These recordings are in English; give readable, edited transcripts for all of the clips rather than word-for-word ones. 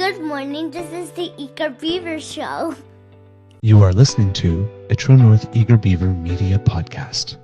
Good morning, this is the Eager Beaver Show. You are listening to a True North Eager Beaver Media Podcast.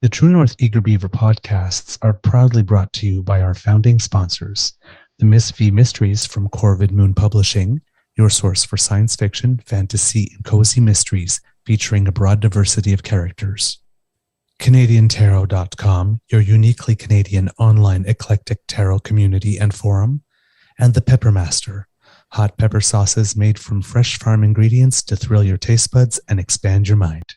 The True North Eager Beaver podcasts are proudly brought to you by our founding sponsors, the Miss V Mysteries from Corvid Moon Publishing, your source for science fiction, fantasy, and cozy mysteries featuring a broad diversity of characters. CanadianTarot.com, your uniquely Canadian online eclectic tarot community and forum, and the Peppermaster, hot pepper sauces made from fresh farm ingredients to thrill your taste buds and expand your mind.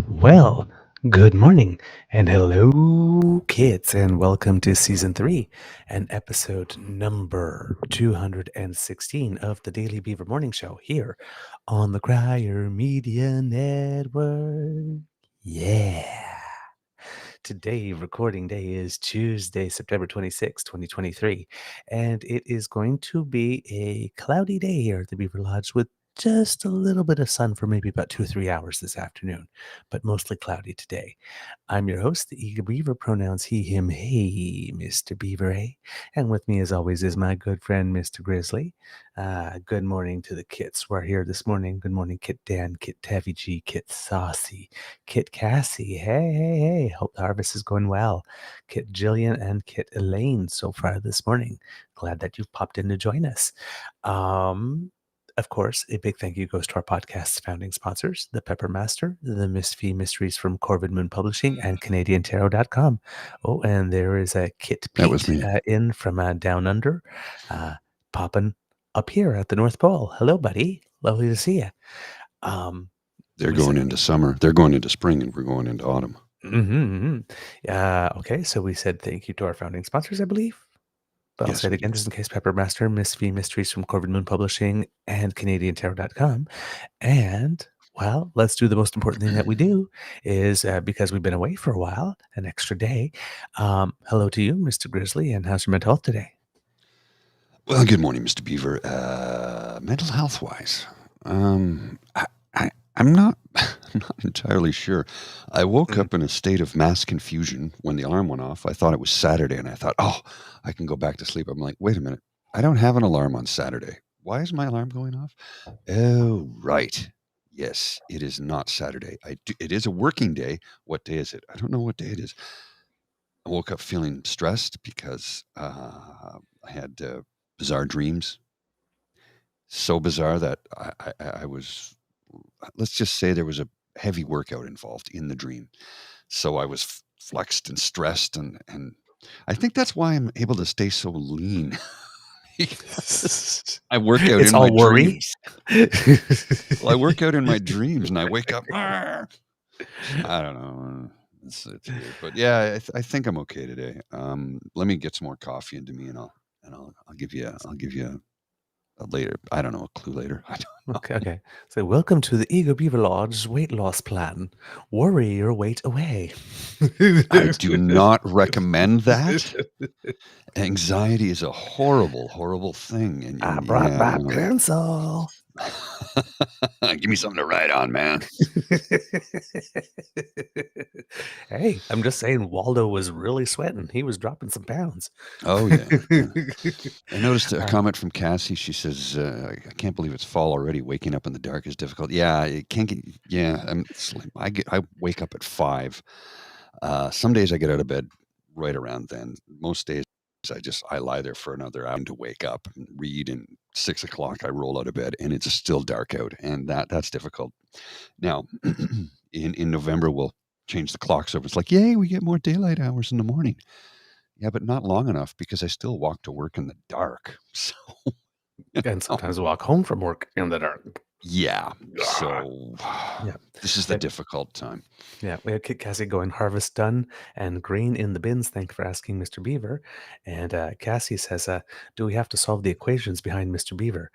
Well, good morning and hello, kids, and welcome to season 3 and episode number 216 of the Daily Beaver Morning Show here on the Crier Media Network. Yeah. Today, recording day is Tuesday, September 26, 2023, and it is going to be a cloudy day here at the Beaver Lodge with just a little bit of sun for maybe about 2 or 3 hours this afternoon, but mostly cloudy today. I'm your host, the Eager Beaver, pronouns he, him, hey, Mr. Beaver, eh? And with me, as always, is my good friend, Mr. Grizzly. Good morning to the kits. We're here this morning. Good morning, Kit Dan, Kit Taffy G, Kit Saucy, Kit Cassie. Hey. Hope the harvest is going well. Kit Jillian and Kit Elaine so far this morning. Glad that you've popped in to join us. Of course, a big thank you goes to our podcast's founding sponsors, the Peppermaster, the Miss V Mysteries from Corvid Moon Publishing, and CanadianTarot.com. Oh, and there is a Kit Pete in from Down Under, popping up here at the North Pole. Hello, buddy. Lovely to see you. They're going into summer. They're going into spring, and we're going into autumn. Okay, so we said thank you to our founding sponsors, I believe. But I'll say it again, just in case: Peppermaster, Miss V Mysteries from Corvid Moon Publishing, and CanadianTarot.com. And, well, let's do the most important thing that we do is, because we've been away for a while, an extra day. Hello to you, Mr. Grizzly, and how's your mental health today? Well, good morning, Mr. Beaver. Mental health-wise, I'm not entirely sure. I woke up in a state of mass confusion when the alarm went off. I thought it was Saturday, and I thought, oh, I can go back to sleep. I'm like, wait a minute. I don't have an alarm on Saturday. Why is my alarm going off? Oh, right. Yes, it is not Saturday. It is a working day. What day is it? I don't know what day it is. I woke up feeling stressed because I had bizarre dreams. So bizarre that I was, let's just say there was a heavy workout involved in the dream. So I was flexed and stressed, and I think that's why I'm able to stay so lean. I work out in my dreams. Well, I work out in my dreams, and I wake up. I don't know. It's weird, but yeah, I think I'm okay today. Let me get some more coffee into me, and I'll give you a later. I don't know, a clue later. I don't know. Okay. So, welcome to the Eager Beaver Lodge weight loss plan. Worry your weight away. I do not recommend that. Anxiety is a horrible, horrible thing. I And brought yeah, my no. pencil. Give me something to write on, man. Hey, I'm just saying Waldo was really sweating. He was dropping some pounds. Oh, yeah. I noticed a comment from Cassie. She says, "I can't believe it's fall already. Waking up in the dark is difficult." Yeah, it can't get. Yeah, I wake up at 5. Some days I get out of bed right around then. Most days I lie there for another hour to wake up and read. And 6 o'clock I roll out of bed and it's still dark out, and that's difficult. Now, in November we'll change the clocks over. It's like, yay, we get more daylight hours in the morning. Yeah, but not long enough because I still walk to work in the dark. So, And sometimes walk home from work in the dark. yeah. So, Yeah. this is the difficult time. Yeah, we had Kit Cassie going harvest done and grain in the bins. Thank you for asking, Mr. Beaver. And Cassie says, do we have to solve the equations behind Mr. Beaver?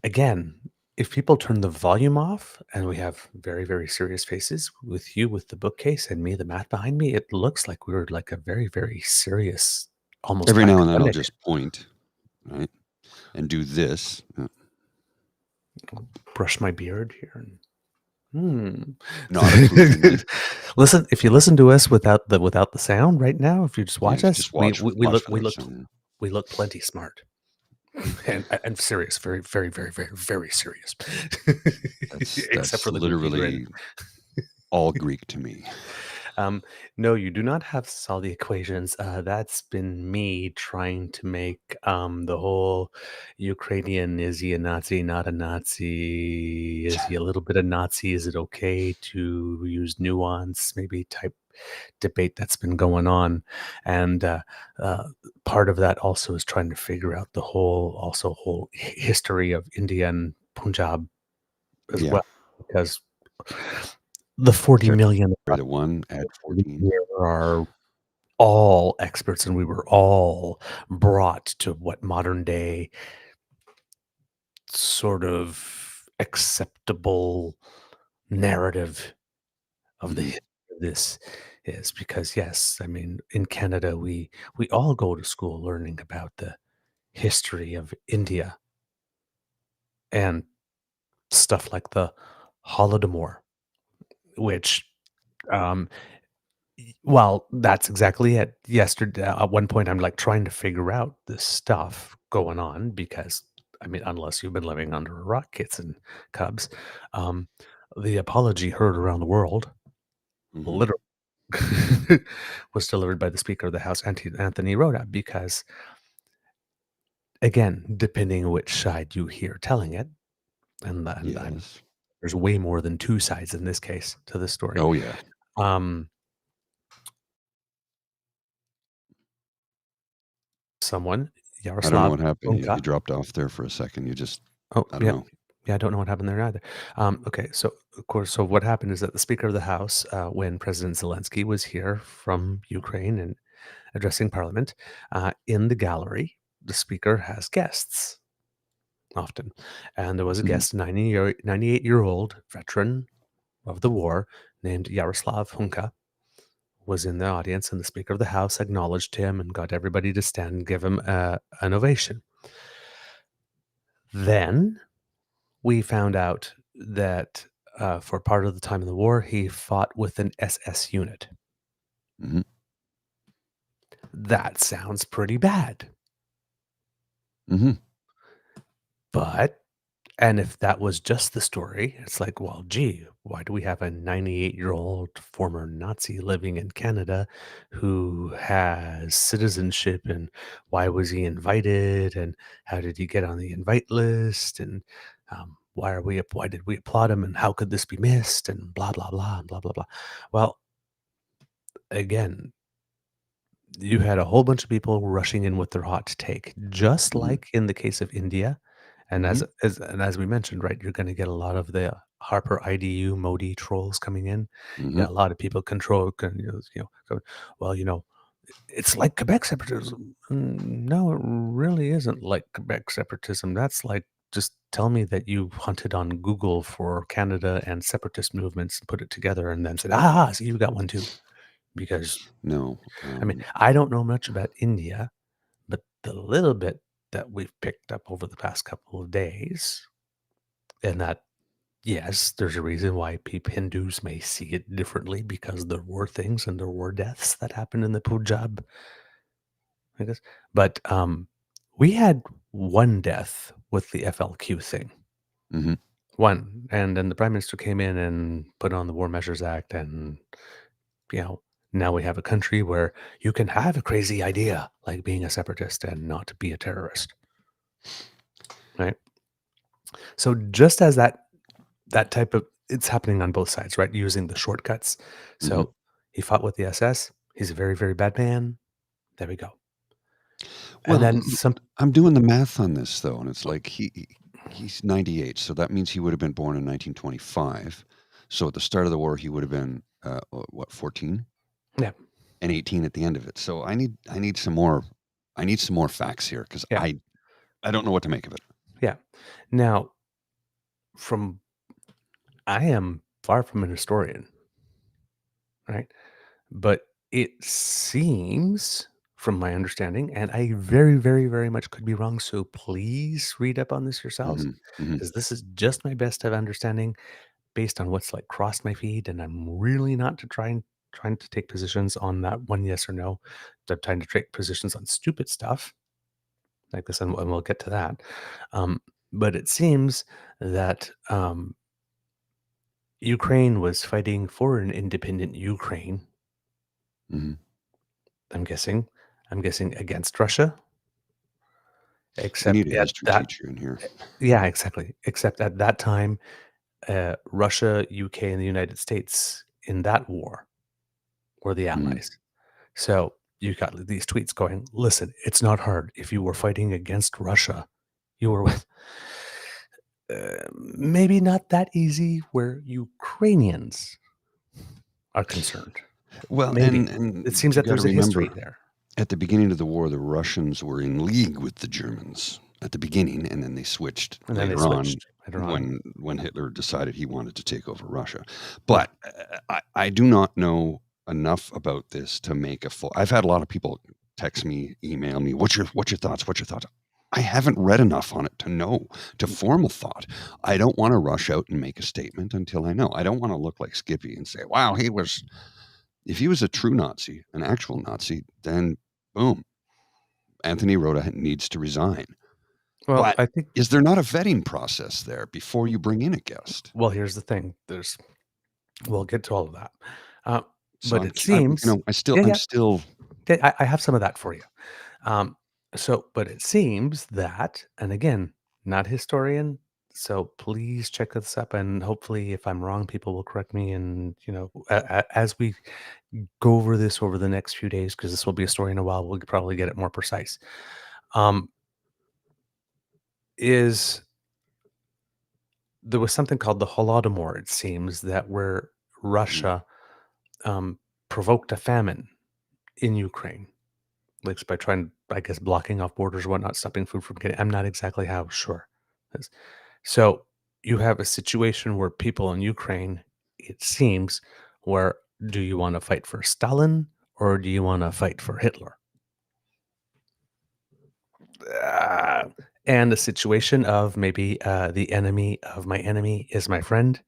Again, if people turn the volume off and we have very, very serious faces with you with the bookcase and me, the math behind me, it looks like we're like a very, very serious, almost Every now and then I'll academic. just point, right, and do this. Brush my beard here. Not approvingly. Listen, if you listen to us without the sound right now, if you just watch Yeah, us, just watch we look plenty smart and serious, very, very, very, very, very serious. That's for the literally all Greek to me. No, you do not have to solve the equations. That's been me trying to make the whole Ukrainian, is he a Nazi, not a Nazi? Is he a little bit of Nazi? Is it okay to use nuance? Maybe type debate that's been going on. And part of that also is trying to figure out the whole history of India and Punjab as well. Because the 40 million The one at 14. here are all experts, and we were all brought to what modern day sort of acceptable narrative of the history of this is. Because yes, I mean, in Canada we all go to school learning about the history of India and stuff like the Holodomor, which well, that's exactly it. Yesterday, at one point, I'm like trying to figure out this stuff going on because, I mean, unless you've been living under a rock, kids and cubs, um, the apology heard around the world, literally, was delivered by the Speaker of the House, Anthony Rota, because, again, depending on which side you hear telling it, and there's way more than two sides in this case to this story. Oh, yeah. Someone, Yaroslav I don't know what happened. Hunka. You dropped off there for a second. You just, Oh, I don't know. Yeah, I don't know what happened there either. Okay, so of course, so what happened is that the Speaker of the House, when President Zelensky was here from Ukraine and addressing Parliament, in the gallery, the Speaker has guests often, and there was a guest, 98-year-old veteran of the war named Yaroslav Hunka, was in the audience, and the Speaker of the House acknowledged him and got everybody to stand and give him an ovation. Then we found out that for part of the time in the war, he fought with an SS unit. That sounds pretty bad. But, and if that was just the story, it's like, well, gee, why do we have a 98-year-old former Nazi living in Canada who has citizenship, and why was he invited, and how did he get on the invite list, and why did we applaud him, and how could this be missed, and blah, blah, blah, and blah, blah, blah. Well, again, you had a whole bunch of people rushing in with their hot take, just like in the case of India. And as we mentioned, right, you're going to get a lot of the Harper IDU Modi trolls coming in. Yeah, a lot of people go, well, it's like Quebec separatism. No, it really isn't like Quebec separatism. That's like just tell me that you hunted on Google for Canada and separatist movements and put it together and then said, ah, see, you got one too. Because, No. I mean, I don't know much about India, but the little bit that we've picked up over the past couple of days, and that, yes, there's a reason why Hindus may see it differently because there were things and there were deaths that happened in the Punjab, I guess. But we had one death with the FLQ thing. Mhm. One. And then the prime minister came in and put on the War Measures Act. And, now we have a country where you can have a crazy idea like being a separatist and not be a terrorist. Right. So just as that type of, it's happening on both sides, right? Using the shortcuts. So Mhm. he fought with the SS. He's a very, very bad man. There we go. And Well, then some. I'm doing the math on this though, and it's like he's 98, so that means he would have been born in 1925. So at the start of the war, he would have been what, 14? Yeah. And 18 at the end of it. So I need some more facts here because Yeah. I don't know what to make of it. Yeah. Now, I am far from an historian, right? But it seems, from my understanding, and I very, very, very much could be wrong, so please read up on this yourselves, Mhm. Mhm. because this is just my best of understanding based on what's like crossed my feed, and I'm really not trying to take positions on that one yes or no. I'm trying to take positions on stupid stuff like this, and we'll get to that. Um, but it seems that Ukraine was fighting for an independent Ukraine. Mhm. I'm guessing. I'm guessing against Russia. We Except need a at history that, teacher in here. yeah, exactly. Except at that time, Russia, UK, and the United States in that war were the Mhm. allies. So you got these tweets going, listen, it's not hard. If you were fighting against Russia, you were with maybe not that easy where Ukrainians are concerned. Well, Maybe. It and seems you that got to there's a history remember, there. at the beginning of the war, the Russians were in league with the Germans at the beginning, and then they switched And then they later on switched later on. when Hitler decided he wanted to take over Russia. Yeah. But I do not know enough about this to make a full. I've had a lot of people text me, email me, what's your thoughts? What's your thoughts? I haven't read enough on it to know, to form a thought. I don't want to rush out and make a statement until I know. I don't want to look like Skippy and say, wow, if he was a true Nazi, an actual Nazi, then boom, Anthony Rota needs to resign. Well, But I think, is there not a vetting process there before you bring in a guest? well, here's the thing. We'll get to all of that. Uh, So but it seems, yeah, I'm yeah, still. okay, I have some of that for you. Um, but it seems that, and again, not historian, so please check this up, and hopefully, if I'm wrong, people will correct me. And as we go over this over the next few days, because this will be a story in a while, we'll probably get it more precise. Um, is There was something called the Holodomor? It seems that where Mm, Russia um, provoked a famine in Ukraine, like by trying, I guess, blocking off borders, whatnot, stopping food from getting. I'm not exactly how sure. This- So you have a situation where people in Ukraine, it seems, where do you want to fight for Stalin or do you want to fight for Hitler? Uh, and the situation of maybe the enemy of my enemy is my friend,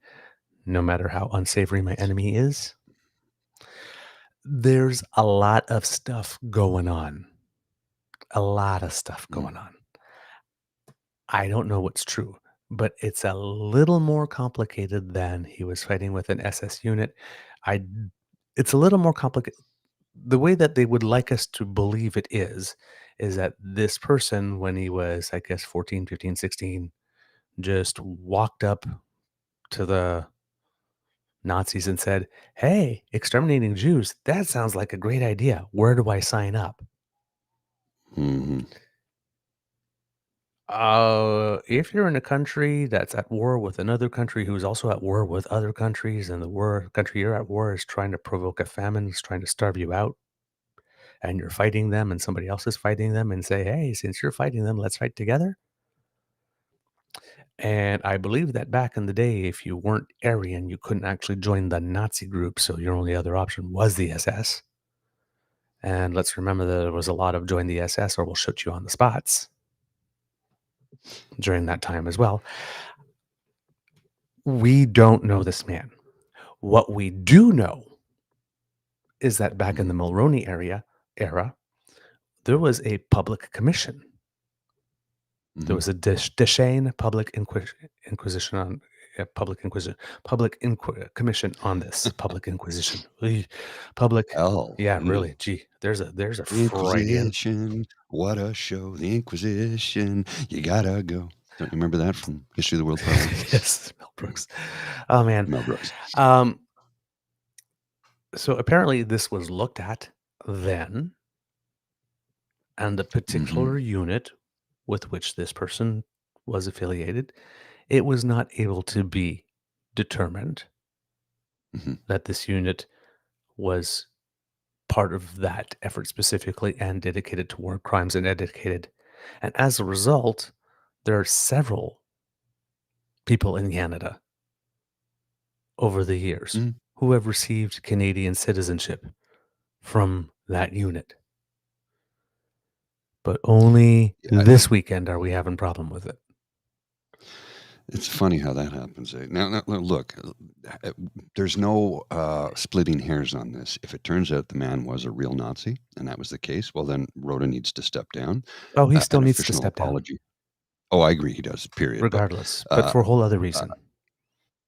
no matter how unsavory my enemy is. There's a lot of stuff going on. A lot of stuff mm, going on. I don't know what's true, but it's a little more complicated than he was fighting with an SS unit. I It's a little more complicated. The way that they would like us to believe it is that this person, when he was, I guess, 14, 15, 16, just walked up to the Nazis and said, "Hey, exterminating Jews, that sounds like a great idea. Where do I sign up?" mhm. If you're in a country that's at war with another country who's also at war with other countries, and the country you're at war is trying to provoke a famine, is trying to starve you out, and you're fighting them and somebody else is fighting them, and say, hey, since you're fighting them, let's fight together. And I believe that back in the day, if you weren't Aryan, you couldn't actually join the Nazi group, so your only other option was the SS. And let's remember that there was a lot of join the SS or we'll shoot you on the spots during that time as well. We don't know this man. What we do know is that back in the Mulroney era, there was a public commission. There was a Deschênes public inquisition on commission on this public inquisition. Public, yeah, really. Gee, there's a Freudian. Inquisition. What a show! The Inquisition. You gotta go. Don't you remember that from History of the World Part 1? Yes, Mel Brooks. Oh man, Mel Brooks. So apparently this was looked at then, and the particular unit with which this person was affiliated, it was not able to be determined that this unit was part of that effort specifically and dedicated to war crimes and dedicated. And as a result, there are several people in Canada over the years who have received Canadian citizenship from that unit. But only this weekend are we having a problem with it. It's funny how that happens. Now, look, there's no splitting hairs on this. If it turns out the man was a real Nazi, and that was the case, well, then Rhoda needs to step down. Oh, he still needs to step down. Oh, I agree, he does, period. Regardless, but for a whole other reason.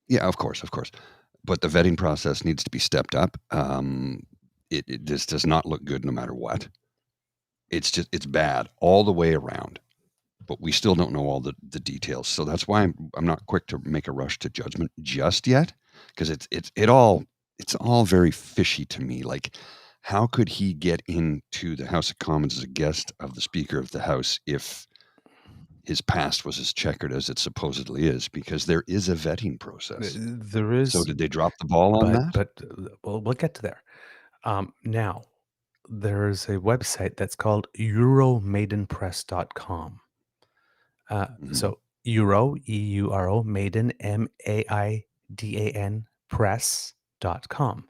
Yeah, of course. But the vetting process needs to be stepped up. This does not look good no matter what. It's bad all the way around. But we still don't know all the details. So that's why I'm not quick to make a rush to judgment just yet, because it's all very fishy to me. Like, how could he get into the House of Commons as a guest of the Speaker of the House if his past was as checkered as it supposedly is? Because there is a vetting process. There is. So did they drop the ball on that? But we'll get to there. Now, there's a website that's called euromaidenpress.com. So Euro, EURO, Maiden, MAIDAN, press.com.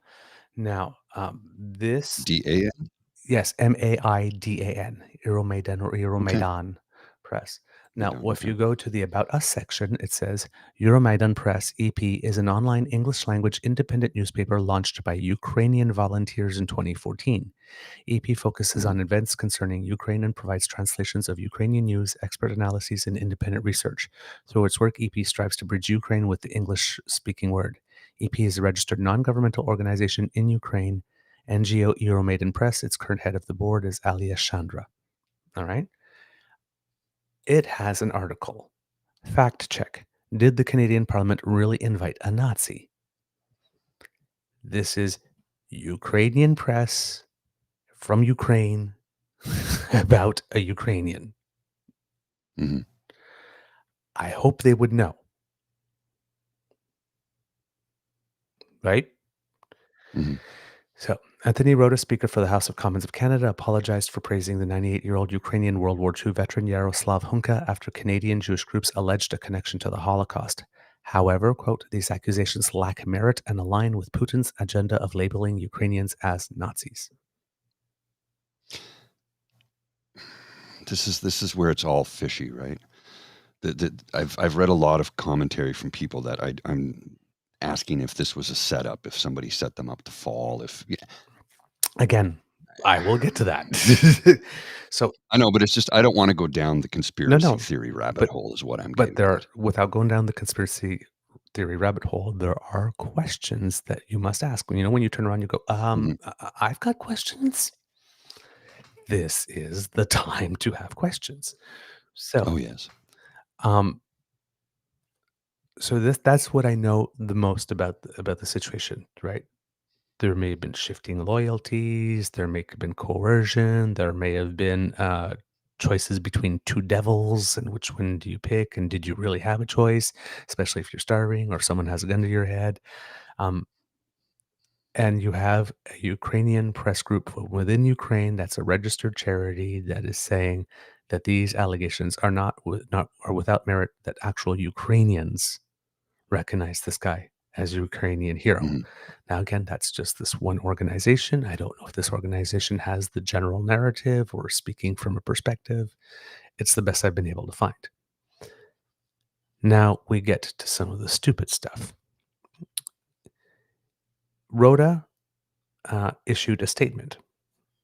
Now, this... D-A-N? Yes, MAIDAN, Euromaidan or Euromaidan Press. Now, if you go to the About Us section, it says, Euromaidan Press EP is an online English-language independent newspaper launched by Ukrainian volunteers in 2014. EP focuses on events concerning Ukraine and provides translations of Ukrainian news, expert analyses, and independent research. Through its work, EP strives to bridge Ukraine with the English-speaking word. EP is a registered non-governmental organization in Ukraine. NGO Euromaidan Press, its current head of the board is Alia Chandra. All right. It has an article. Fact check. Did the Canadian Parliament really invite a Nazi? This is Ukrainian press from Ukraine about a Ukrainian. I hope they would know. Right? So, Anthony Rota, Speaker for the House of Commons of Canada, apologized for praising the 98-year-old Ukrainian World War II veteran Yaroslav Hunka after Canadian Jewish groups alleged a connection to the Holocaust. However, quote, these accusations lack merit and align with Putin's agenda of labeling Ukrainians as Nazis. This is where it's all fishy, right? I've read a lot of commentary from people that I'm asking if this was a setup, if somebody set them up to fall, Again, I will get to that. So I know, but it's just I don't want to go down the conspiracy theory rabbit hole is what I'm getting. But without going down the conspiracy theory rabbit hole, there are questions that you must ask. When you turn around, you go, I've got questions. This is the time to have questions. So, oh yes. So that's what I know the most about the situation, right? There may have been shifting loyalties. There may have been coercion. There may have been choices between two devils, and which one do you pick? And did you really have a choice, especially if you're starving or someone has a gun to your head? And you have a Ukrainian press group within Ukraine that's a registered charity that is saying that these allegations are not are without merit, that actual Ukrainians recognize this guy as a Ukrainian hero. Mhm. Now, again, that's just this one organization. I don't know if this organization has the general narrative or speaking from a perspective. It's the best I've been able to find. Now we get to some of the stupid stuff. Rhoda issued a statement.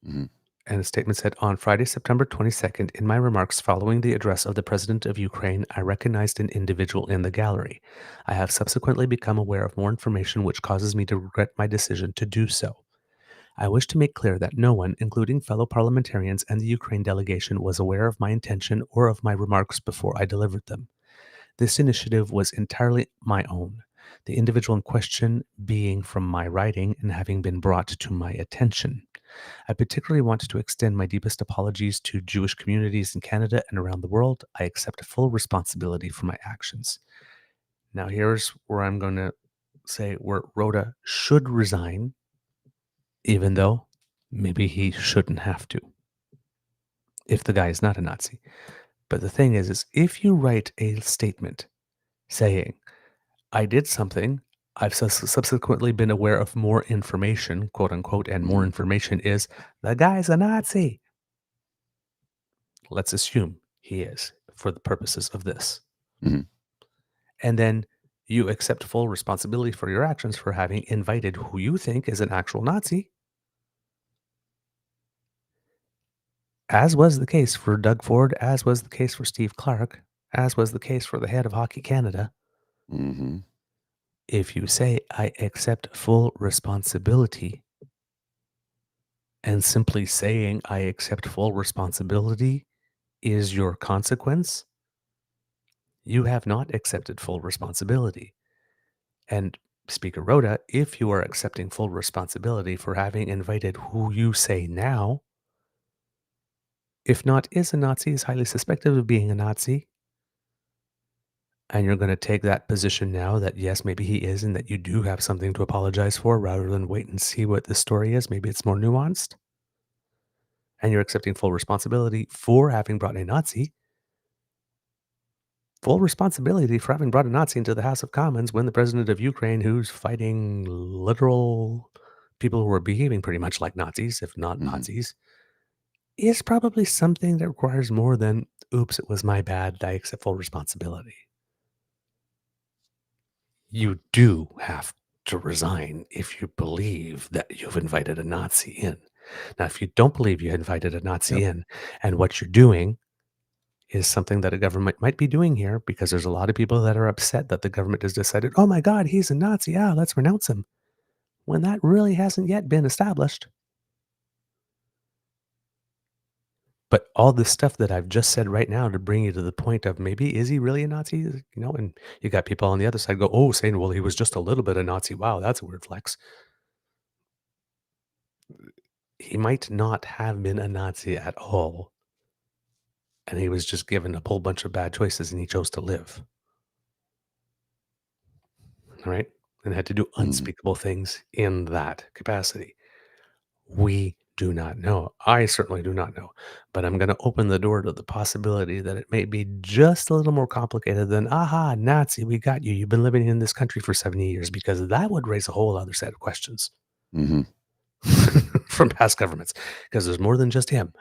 Mhm. And the statement said, on Friday, September 22nd, in my remarks following the address of the President of Ukraine, I recognized an individual in the gallery. I have subsequently become aware of more information which causes me to regret my decision to do so. I wish to make clear that no one, including fellow parliamentarians and the Ukraine delegation, was aware of my intention or of my remarks before I delivered them. This initiative was entirely my own, the individual in question being from my writing and having been brought to my attention. I particularly want to extend my deepest apologies to Jewish communities in Canada and around the world. I accept full responsibility for my actions. Now, here's where I'm going to say where Rhoda should resign, even though maybe he shouldn't have to, if the guy is not a Nazi. But the thing is if you write a statement saying, I did something, I've subsequently been aware of more information, quote unquote, and more Mhm. information is the guy's a Nazi. Let's assume he is for the purposes of this. Mhm. And then you accept full responsibility for your actions for having invited who you think is an actual Nazi, as was the case for Doug Ford, as was the case for Steve Clark, as was the case for the head of Hockey Canada. Mhm. If you say, I accept full responsibility, and simply saying, I accept full responsibility is your consequence, you have not accepted full responsibility. And Speaker Rhoda, if you are accepting full responsibility for having invited who you say now, if not is a Nazi, is highly suspected of being a Nazi, and you're going to take that position now that yes, maybe he is, and that you do have something to apologize for rather than wait and see what the story is, maybe it's more nuanced, and you're accepting full responsibility for having brought a Nazi, full responsibility for having brought a Nazi into the House of Commons when the president of Ukraine, who's fighting literal people who are behaving pretty much like Nazis, if not Mhm. Nazis, is probably something that requires more than, oops, it was my bad, I accept full responsibility. You do have to resign if you believe that you've invited a Nazi in. Now, if you don't believe you invited a Nazi Yep. in and what you're doing is something that a government might be doing here, because there's a lot of people that are upset that the government has decided, oh my God, he's a Nazi. Ah, let's renounce him. When that really hasn't yet been established. But all this stuff that I've just said right now to bring you to the point of maybe is he really a Nazi? And you got people on the other side go, oh, saying, well, he was just a little bit a Nazi. Wow, that's a weird flex. He might not have been a Nazi at all. And he was just given a whole bunch of bad choices and he chose to live. All right. And had to do Mhm. unspeakable things in that capacity. We do not know. I certainly do not know. But I'm going to open the door to the possibility that it may be just a little more complicated than, aha, Nazi, we got you. You've been living in this country for 70 years, because that would raise a whole other set of questions Mhm. from past governments, because there's more than just him.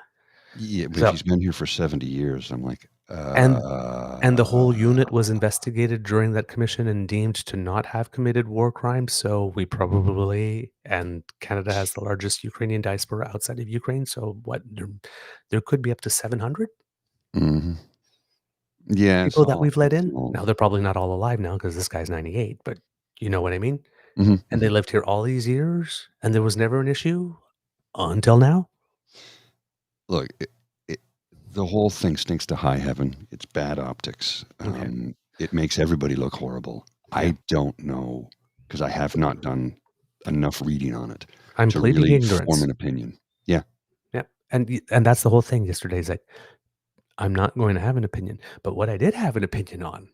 Yeah, but if So, he's been here for 70 years, I'm like, and the whole unit was investigated during that commission and deemed to not have committed war crimes. So we probably, and Canada has the largest Ukrainian diaspora outside of Ukraine. So what, there could be up to 700 Mhm. Yeah, people that we've let it's in. all Now they're probably not all alive now because this guy's 98, but you know what I mean? Mhm. And they Mhm. lived here all these years and there was never an issue until now. Look, it the whole thing stinks to high heaven. It's bad optics. Okay. It makes everybody look horrible. Yeah. I don't know, because I have not done enough reading on it I'm to pleading really form ignorance. an opinion. Yeah. Yeah. And that's the whole thing yesterday is like, I'm not going to have an opinion. But what I did have an opinion on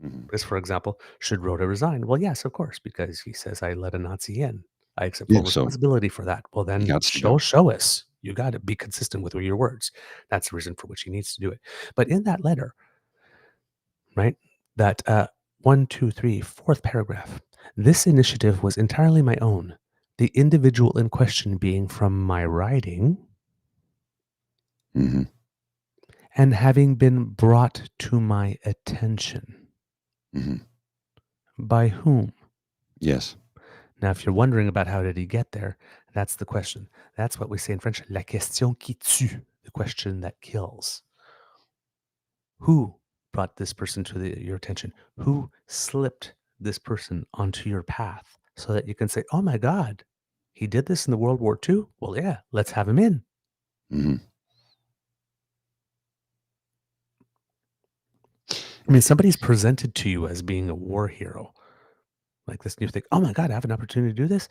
Mhm. is, for example, should Rhoda resign? Well, yes, of course, because he says I let a Nazi in. I accept Yeah, full so responsibility for that. Well, he then gots to go. show us. You got to be consistent with your words. That's the reason for which he needs to do it. But in that letter, right, that 1, 2, 3, fourth paragraph, this initiative was entirely my own. The individual in question being from my writing Mhm. and having been brought to my attention. Mhm. By whom? Yes. Now, if you're wondering about how did he get there, that's the question. That's what we say in French, la question qui tue, the question that kills. Who brought this person to your attention? Who slipped this person onto your path so that you can say, oh my God, he did this in the World War II? Well, yeah, let's have him in. Mhm. I mean, somebody's presented to you as being a war hero like this, and you think, oh my God, I have an opportunity to do this.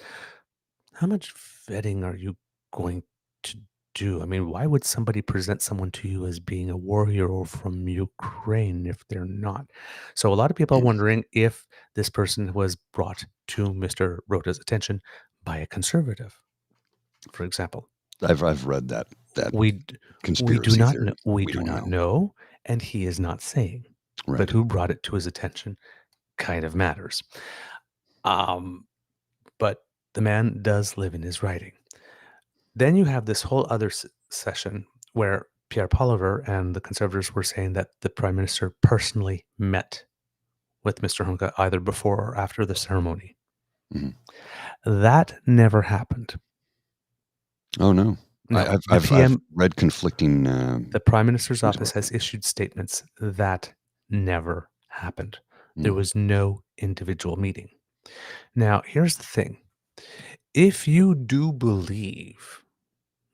How much vetting are you going to do? I mean, why would somebody present someone to you as being a war hero from Ukraine if they're not? So a lot of people are Yeah. wondering if this person was brought to Mr. Rota's attention by a conservative, for example. I've read that We d- we do conspiracy not theory. know, we We do don't not know. know, and he is not saying. But Right. who brought it to his attention kind of matters. Um, but the man does live in his writing. Then you have this whole other session where Pierre Poliver and the conservatives were saying that the prime minister personally met with Mr. Hunka either before or after the ceremony. Mhm. That never happened. Oh, no. No, I've read conflicting, the prime minister's things office about has that. issued statements that never happened. There Mhm. was no individual meeting. Now, here's the thing. If you do believe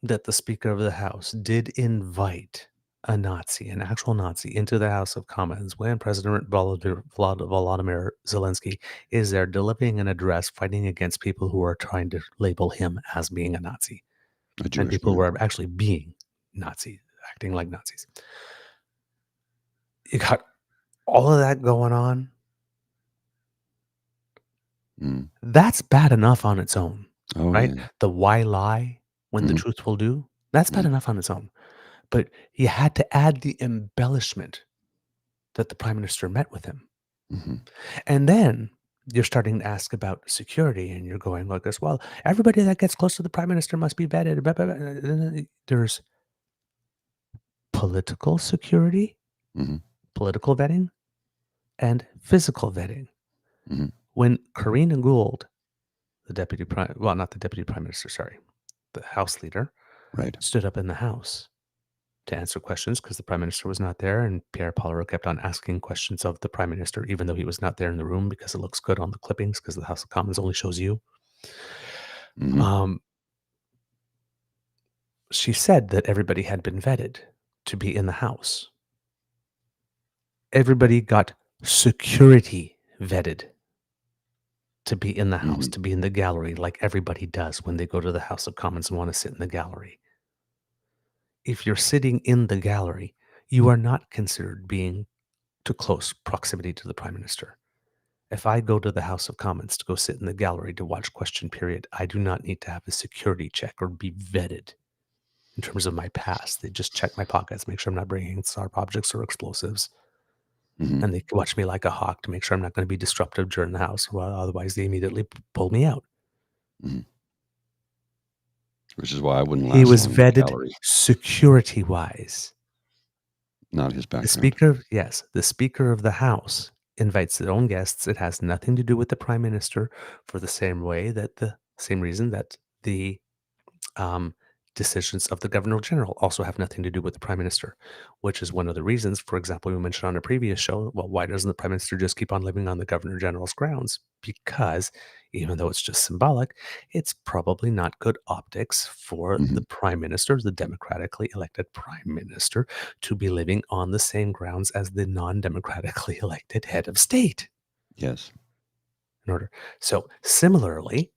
that the Speaker of the House did invite a Nazi, an actual Nazi, into the House of Commons when President Volodymyr Zelensky is there delivering an address fighting against people who are trying to label him as being a Nazi A and Jewish people who man. are actually being Nazi, acting like Nazis. You got all of that going on. Mm. That's bad enough on its own, Oh, right? yeah. The why lie when the Mhm. truth will do, that's bad Yeah. enough on its own. But you had to add the embellishment that the prime minister met with him. Mhm. And then you're starting to ask about security and you're going like this, well, everybody that gets close to the prime minister must be vetted. Blah, blah, blah. And then there's political security, Mhm. political vetting, and physical vetting. Mhm. When Karina Gould, the deputy prime, well, not the deputy prime minister, sorry, the House leader, Right. stood up in the House to answer questions because the prime minister was not there, and Pierre Poilievre kept on asking questions of the prime minister, even though he was not there in the room because it looks good on the clippings because the House of Commons only shows you. Mhm. Um, she said that everybody had been vetted to be in the house. Everybody got security vetted to be in the house, Mhm. to be in the gallery, like everybody does when they go to the House of Commons and want to sit in the gallery. If you're sitting in the gallery, you are not considered being too close proximity to the prime minister. If I go to the House of Commons to go sit in the gallery to watch question period, I do not need to have a security check or be vetted in terms of my past. They just check my pockets, make sure I'm not bringing sharp objects or explosives. Mhm. And they watch me like a hawk to make sure I'm not going to be disruptive during the house. Well, otherwise, they immediately pull me out. Mhm. Which is why I wouldn't He last was long in the vetted gallery. security wise. Not his The background. speaker, yes, the Speaker of the House invites their own guests. It has nothing to do with the Prime Minister for the same way that the same reason that the um, decisions of the Governor General also have nothing to do with the Prime Minister, which is one of the reasons, for example, we mentioned on a previous show, well, why doesn't the Prime Minister just keep on living on the Governor General's grounds? Because even though it's just symbolic, it's probably not good optics for the Mhm. Prime Minister, the democratically elected Prime Minister, to be living on the same grounds as the non-democratically elected head of state. Yes. In order. So similarly,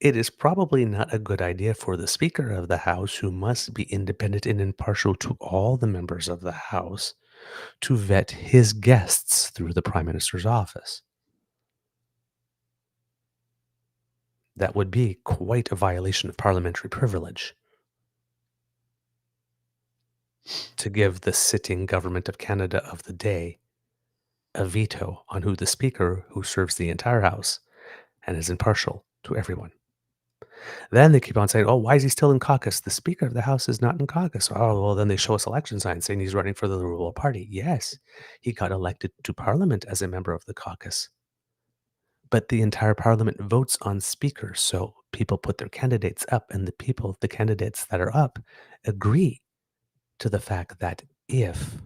it is probably not a good idea for the Speaker of the House, who must be independent and impartial to all the members of the House, to vet his guests through the Prime Minister's office. that would be quite a violation of parliamentary privilege to give the sitting government of Canada of the day a veto on who the speaker, who serves the entire house and is impartial to everyone. Then they keep on saying, oh, why is he still in caucus? The speaker of the house is not in caucus. Oh, well, then they show us election signs saying he's running for the Liberal Party. Yes, he got elected to parliament as a member of the caucus. But the entire parliament votes on speaker. So people put their candidates up, and the candidates that are up, agree to the fact that if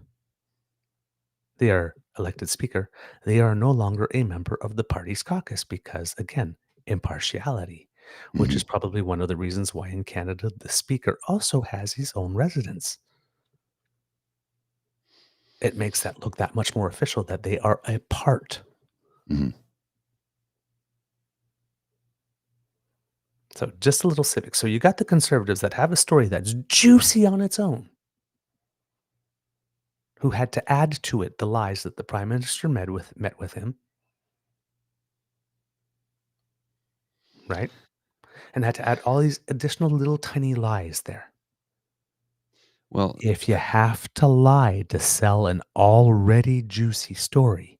they are elected speaker, they are no longer a member of the party's caucus because, again, impartiality, which is probably one of the reasons why in Canada the speaker also has his own residence. It makes that look that much more official that they are a part. So just a little civic. So you got the Conservatives that have a story that's juicy on its own, who had to add to it the lies that the Prime Minister met with him, right? And had to add all these additional little tiny lies there. Well, If you have to lie to sell an already juicy story,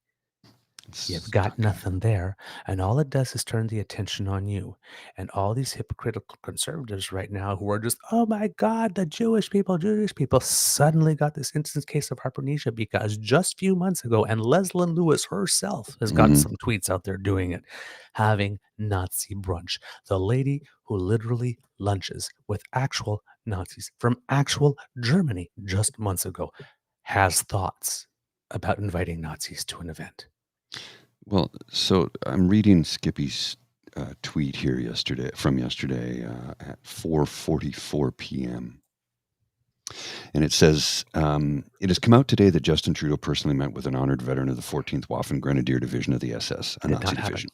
you've got nothing there, and all it does is turn the attention on you. And all these hypocritical conservatives right now who are just, oh my God, the Jewish people suddenly got this instant case of hypernesia because just a few months ago, and Leslie Lewis herself has got some tweets out there doing it, having Nazi brunch. The lady who literally lunches with actual Nazis from actual Germany just months ago has thoughts about inviting Nazis to an event. Well, so I'm reading Skippy's tweet here from yesterday at 4:44 p.m. And it says, it has come out today that Justin Trudeau personally met with an honored veteran of the 14th Waffen Grenadier Division of the SS, a Nazi division.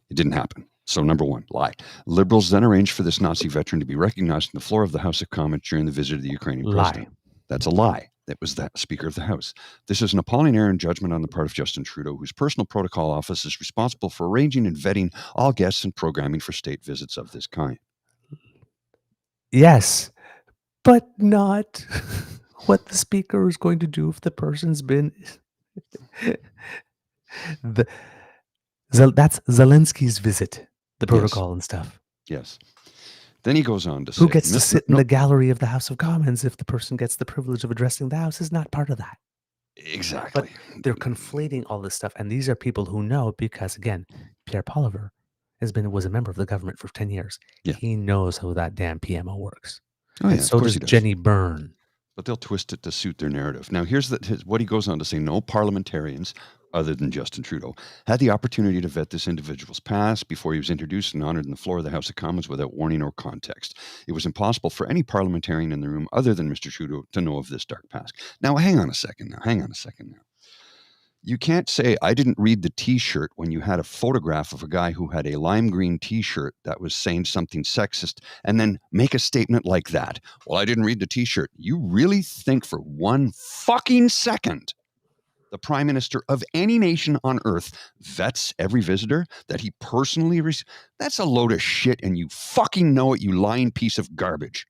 It didn't happen. So number one, lie. Liberals then arranged for this Nazi veteran to be recognized on the floor of the House of Commons during the visit of the Ukrainian president. That's a lie. That was the Speaker of the House. This is an appalling error in judgment on the part of Justin Trudeau, whose personal protocol office is responsible for arranging and vetting all guests and programming for state visits of this kind. Yes, but not what the speaker is going to do if the person's been... That's Zelensky's visit, the protocol and stuff. Yes. Then he goes on to say... Who gets to sit in the gallery of the House of Commons if the person gets the privilege of addressing the House is not part of that. Exactly. But they're conflating all this stuff, and these are people who know because, again, Pierre Poilievre was a member of the government for 10 years. Yeah. He knows how that damn PMO works. Oh, and so does Jenny Byrne. But they'll twist it to suit their narrative. Now, here's what he goes on to say. No parliamentarians, other than Justin Trudeau, had the opportunity to vet this individual's past before he was introduced and honored on the floor of the House of Commons without warning or context. It was impossible for any parliamentarian in the room other than Mr. Trudeau to know of this dark past. Now, hang on a second now. You can't say, I didn't read the T-shirt when you had a photograph of a guy who had a lime green T-shirt that was saying something sexist and then make a statement like that. Well, I didn't read the T-shirt. You really think for one fucking second the Prime Minister of any nation on earth vets every visitor that he personally... That's a load of shit, and you fucking know it, you lying piece of garbage.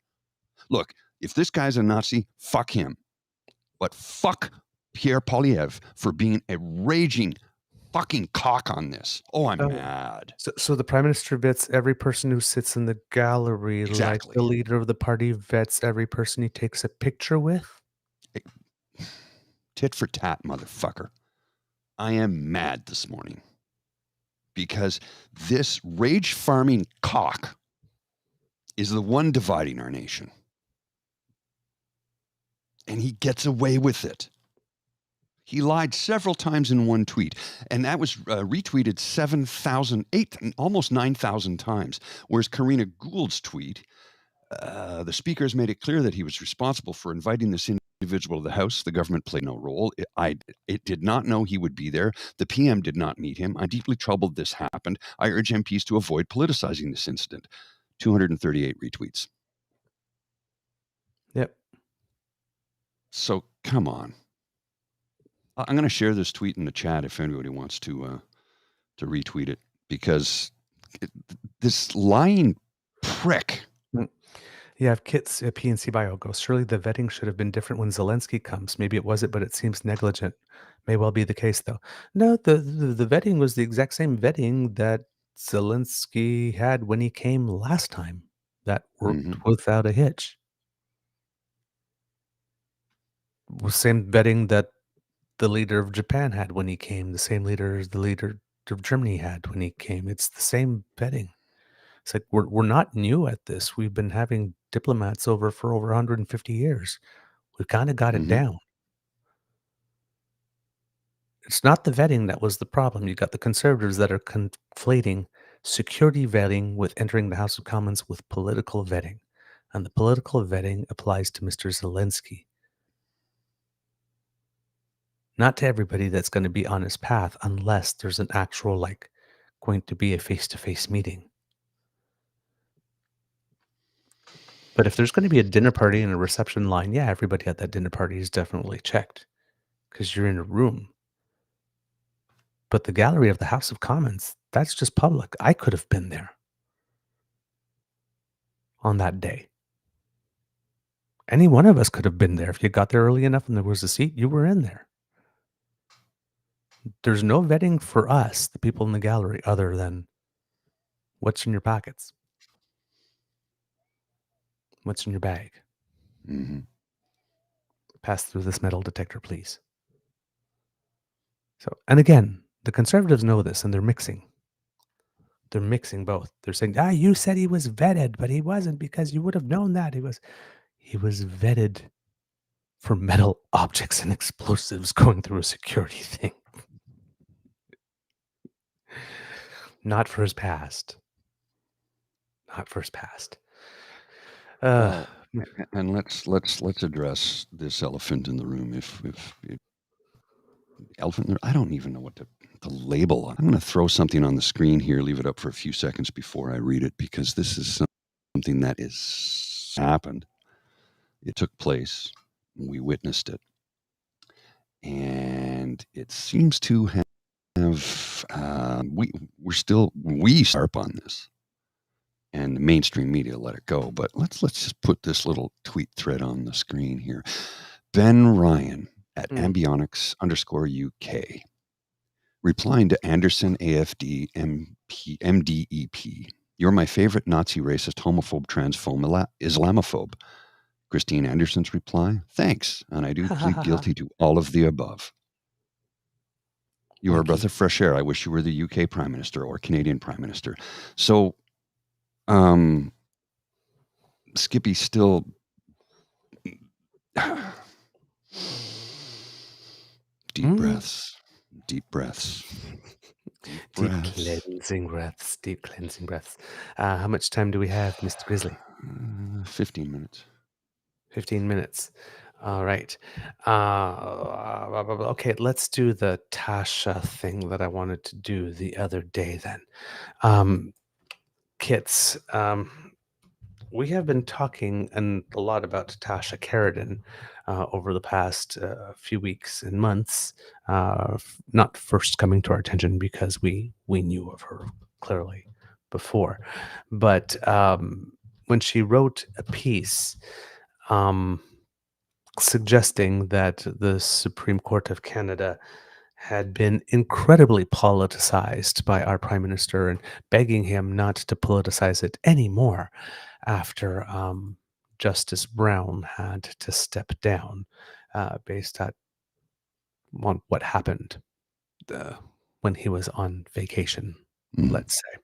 Look, if this guy's a Nazi, fuck him. But fuck Pierre Poilievre for being a raging fucking cock on this. Oh, I'm mad. So the Prime Minister vets every person who sits in the gallery, like the leader of the party vets every person he takes a picture with? Tit for tat, motherfucker. I am mad this morning because this rage farming cock is the one dividing our nation. And he gets away with it. He lied several times in one tweet, and that was retweeted 7,000, almost 9,000 times. Whereas Karina Gould's tweet, the speaker has made it clear that he was responsible for inviting this individual to the House. The government played no role. It did not know he would be there. The PM did not meet him. I'm deeply troubled this happened. I urge MPs to avoid politicizing this incident. 238 retweets. Yep. So come on. I'm going to share this tweet in the chat if anybody wants to retweet it, because this lying prick. Yeah, if Kit's PNC bio goes, surely the vetting should have been different when Zelensky comes. Maybe it wasn't, but it seems negligent. May well be the case, though. No, the vetting was the exact same vetting that Zelensky had when he came last time. That worked Mhm. without a hitch. Same vetting that the leader of Japan had when he came, the same leader as the leader of Germany had when he came. It's the same vetting. It's like we're not new at this. We've been having diplomats over for over 150 years. We kind of got it Mhm. down. It's not the vetting that was the problem. You got the conservatives that are conflating security vetting with entering the House of Commons with political vetting. And the political vetting applies to Mr. Zelensky. Not to everybody that's going to be on his path unless there's an actual, like, going to be a face-to-face meeting. But if there's going to be a dinner party and a reception line, yeah, everybody at that dinner party is definitely checked because you're in a room. But the gallery of the House of Commons, that's just public. I could have been there on that day. Any one of us could have been there. If you got there early enough and there was a seat, you were in there. There's no vetting for us, the people in the gallery, other than what's in your pockets, what's in your bag. Mhm. Pass through this metal detector, please. So, and again, the conservatives know this, and they're mixing. They're mixing both. They're saying, you said he was vetted, but he wasn't because you would have known that he was vetted for metal objects and explosives going through a security thing, not for his past. Not for his past. Well, and let's address this elephant in the room. If elephant, I don't even know what to label. I'm going to throw something on the screen here. Leave it up for a few seconds before I read it because this is something that is happened. It took place. We witnessed it, and it seems to have. We sharp on this, and the mainstream media let it go. But let's just put this little tweet thread on the screen here. Ben Ryan at ambionics_UK replying to Anderson AFD MDEP. You're my favorite Nazi racist, homophobe, transphobe, Islamophobe. Christine Anderson's reply, thanks, and I do plead guilty to all of the above. You are a breath of fresh air. I wish you were the UK Prime Minister or Canadian Prime Minister. So, Skippy still deep breaths, deep breaths, deep cleansing breaths, deep cleansing breaths. How much time do we have, Mr. Grizzly? 15 minutes. 15 minutes. All right. Okay, let's do the Tasha thing that I wanted to do the other day then. Kits, we have been talking a lot about Tasha Carradine over the past few weeks and months. Not first coming to our attention because we knew of her clearly before, but when she wrote a piece suggesting that the Supreme Court of Canada had been incredibly politicized by our Prime Minister and begging him not to politicize it anymore after Justice Brown had to step down based on what happened when he was on vacation, let's say.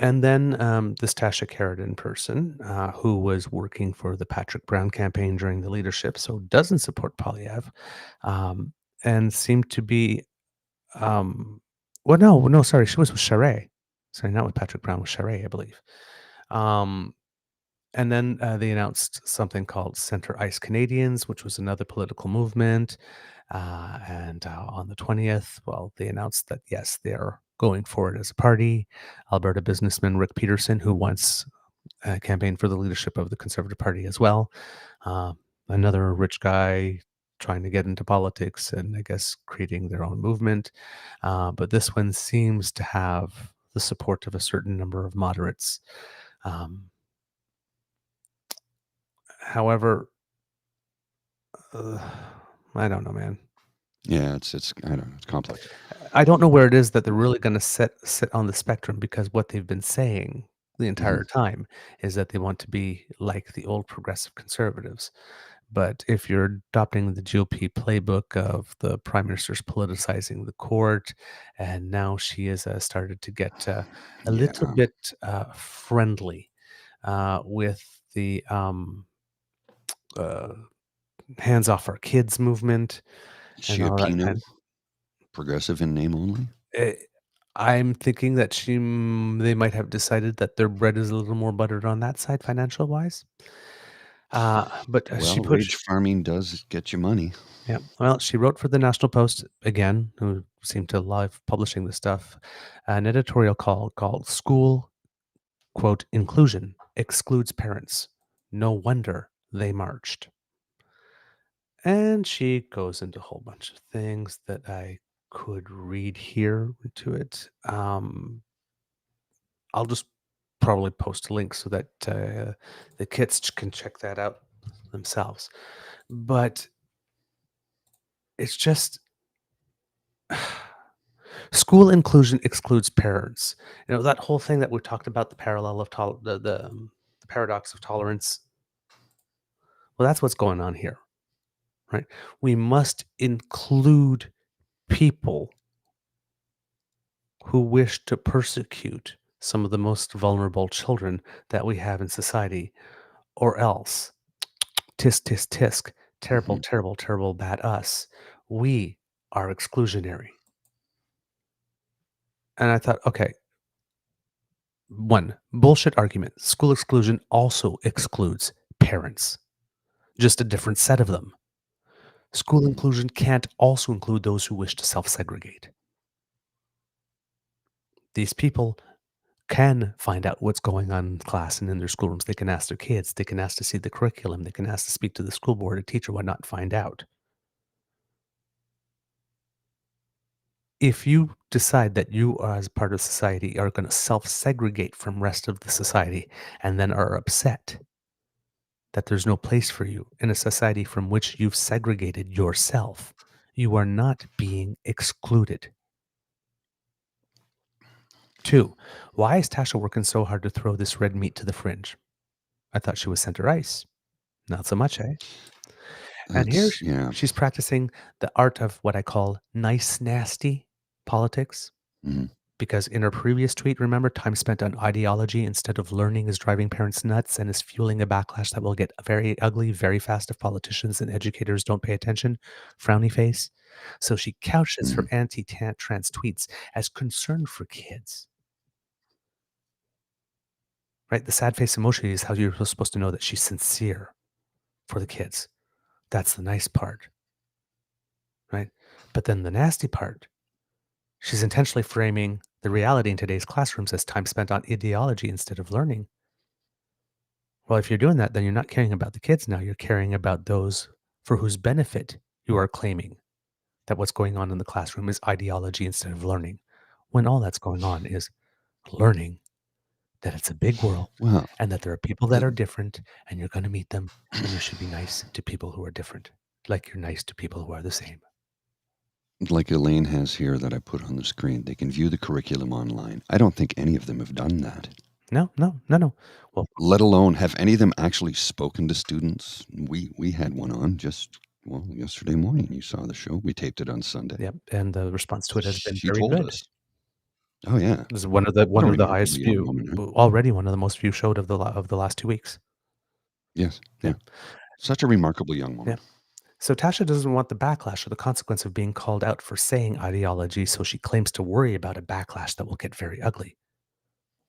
And then this Tasha Carradine person who was working for the Patrick Brown campaign during the leadership, so doesn't support Polyev, and seemed to be, no, sorry, she was with Charest. Sorry, not with Patrick Brown, with Charest, I believe. And then they announced something called Center Ice Canadians, which was another political movement. And on the 20th, well, they announced that, yes, they're going forward as a party. Alberta businessman Rick Peterson, who once campaigned for the leadership of the Conservative Party as well. Another rich guy trying to get into politics and I guess creating their own movement. But this one seems to have the support of a certain number of moderates. Um, however, uh, I don't know, man. Yeah, it's I don't know, it's complex. I don't know where it is that they're really going to sit on the spectrum, because what they've been saying the Hmm. entire time is that they want to be like the old progressive conservatives. But if you're adopting the GOP playbook of the prime minister's politicizing the court, and now she has started to get a little Yeah, bit friendly with the uh, hands off our kids movement is and she a all that Pinot? kind. Progressive in name only? Eh, I'm thinking that they might have decided that their bread is a little more buttered on that side financial wise. But she Well, pushed. rage farming does get you money. Yeah. Well, she wrote for the National Post again, who seemed to love publishing this stuff, an editorial called "School quote Inclusion Excludes Parents. No wonder they marched." And she goes into a whole bunch of things that I could read here to it. I'll just probably post a link so that the kids can check that out themselves. But it's just school inclusion excludes parents. You know that whole thing that we talked about, the parallel of the paradox of tolerance. Well, that's what's going on here, right? We must include people who wish to persecute some of the most vulnerable children that we have in society, or else tisk, tisk, tisk. Terrible, Hmm. terrible, terrible, bad us. We are exclusionary. And I thought, okay, one, bullshit argument. School exclusion also excludes parents, just a different set of them. School inclusion can't also include those who wish to self segregate. These people can find out what's going on in class and in their schoolrooms. They can ask their kids. They can ask to see the curriculum. They can ask to speak to the school board, a teacher, whatnot, and find out. If you decide that you as part of society are going to self-segregate from rest of the society and then are upset that there's no place for you in a society from which you've segregated yourself, you are not being excluded. Two, why is Tasha working so hard to throw this red meat to the fringe? I thought she was center ice. Not so much, eh? And here That's yeah. she's practicing the art of what I call nice, nasty politics. Mhm. Because in her previous tweet, remember, time spent on ideology instead of learning is driving parents nuts and is fueling a backlash that will get very ugly very fast if politicians and educators don't pay attention. Frowny face. So she couches her Mhm. anti-trans tweets as concern for kids. Right? The sad face emoji is how you're supposed to know that she's sincere for the kids. That's the nice part. Right? But then the nasty part, she's intentionally framing the reality in today's classrooms as time spent on ideology instead of learning. Well, if you're doing that, then you're not caring about the kids now. You're caring about those for whose benefit you are claiming that what's going on in the classroom is ideology instead of learning, when all that's going on is learning that it's a big world Well, and that there are people that the, are different and you're going to meet them and you should be nice to people who are different, like you're nice to people who are the same. like Elaine has here that I put on the screen, they can view the curriculum online. I don't think any of them have done that. No, no, no, no. Well, Let alone have any of them actually spoken to students. We had one on just well yesterday morning. You saw the show. We taped it on Sunday. yep. And the response to it has been She very told good. us. Oh yeah, This is what one a of the highest remarkable young view, woman. Huh? already one of the most view showed of the last 2 weeks. Yes, Yeah. yeah. Such a remarkable young Yeah. woman. So Tasha doesn't want the backlash or the consequence of being called out for saying ideology, so she claims to worry about a backlash that will get very ugly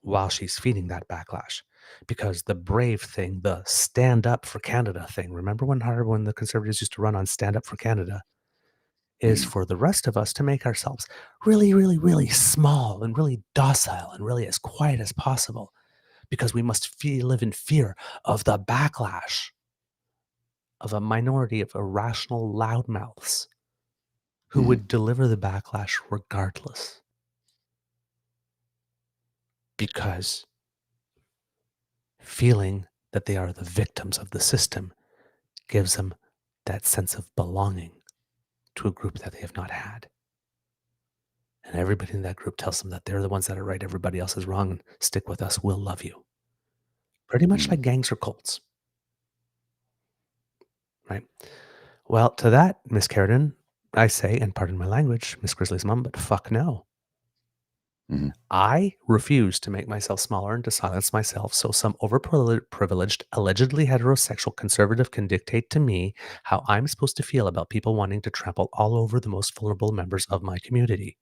while she's feeding that backlash. Because the brave thing, the stand up for Canada thing, remember when the Conservatives used to run on stand up for Canada, is Mm. for the rest of us to make ourselves really, really, really small and really docile and really as quiet as possible, because we must live in fear of the backlash of a minority of irrational loudmouths who would deliver the backlash regardless. Because feeling that they are the victims of the system gives them that sense of belonging to a group that they have not had. And everybody in that group tells them that they're the ones that are right, everybody else is wrong, and stick with us, we'll love you. Pretty much like gangs or cults. Right? Well, to that, Miss Carradine, I say, and pardon my language, Miss Grizzly's mom, but fuck no. I refuse to make myself smaller and to silence myself so some overprivileged, allegedly heterosexual conservative can dictate to me how I'm supposed to feel about people wanting to trample all over the most vulnerable members of my community.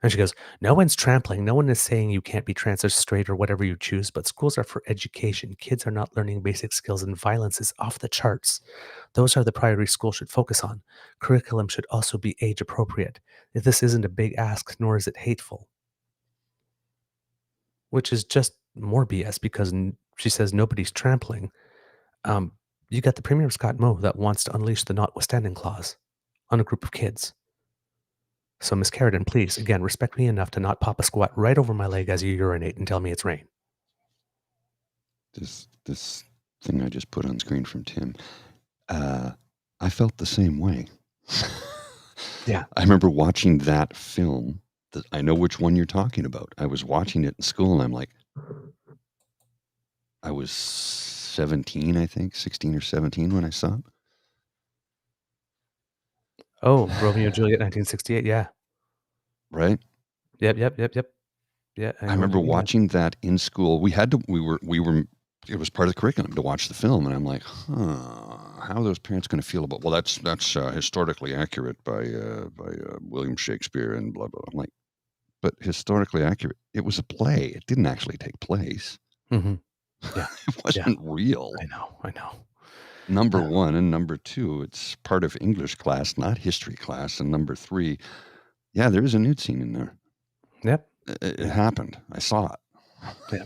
And she goes, no one's trampling. No one is saying you can't be trans or straight or whatever you choose, but schools are for education. Kids are not learning basic skills and violence is off the charts. Those are the priorities schools should focus on. Curriculum should also be age appropriate. This isn't a big ask, nor is it hateful. Which is just more BS because she says nobody's trampling. You got the Premier of Scott Moe that wants to unleash the notwithstanding clause on a group of kids. So, Miss Carradine, please, again, respect me enough to not pop a squat right over my leg as you urinate and tell me it's rain. This thing I just put on screen from Tim, I felt the same way. Yeah. I remember watching that film. I know which one you're talking about. I was watching it in school, and I'm like, I was 17, I think, 16 or 17 when I saw it. Oh, Romeo and Juliet, 1968, yeah. Right? Yep. Yeah, I remember watching that in school. We were it was part of the curriculum to watch the film, and I'm like, how are those parents going to feel about? Well, that's historically accurate by William Shakespeare and blah blah. I'm like, but historically accurate. It was a play. It didn't actually take place. Mm-hmm. Yeah, it wasn't real. I know. Number one, and number two, it's part of English class, not history class. And number three, yeah, there is a nude scene in there. Yep. It happened. I saw it. Yeah.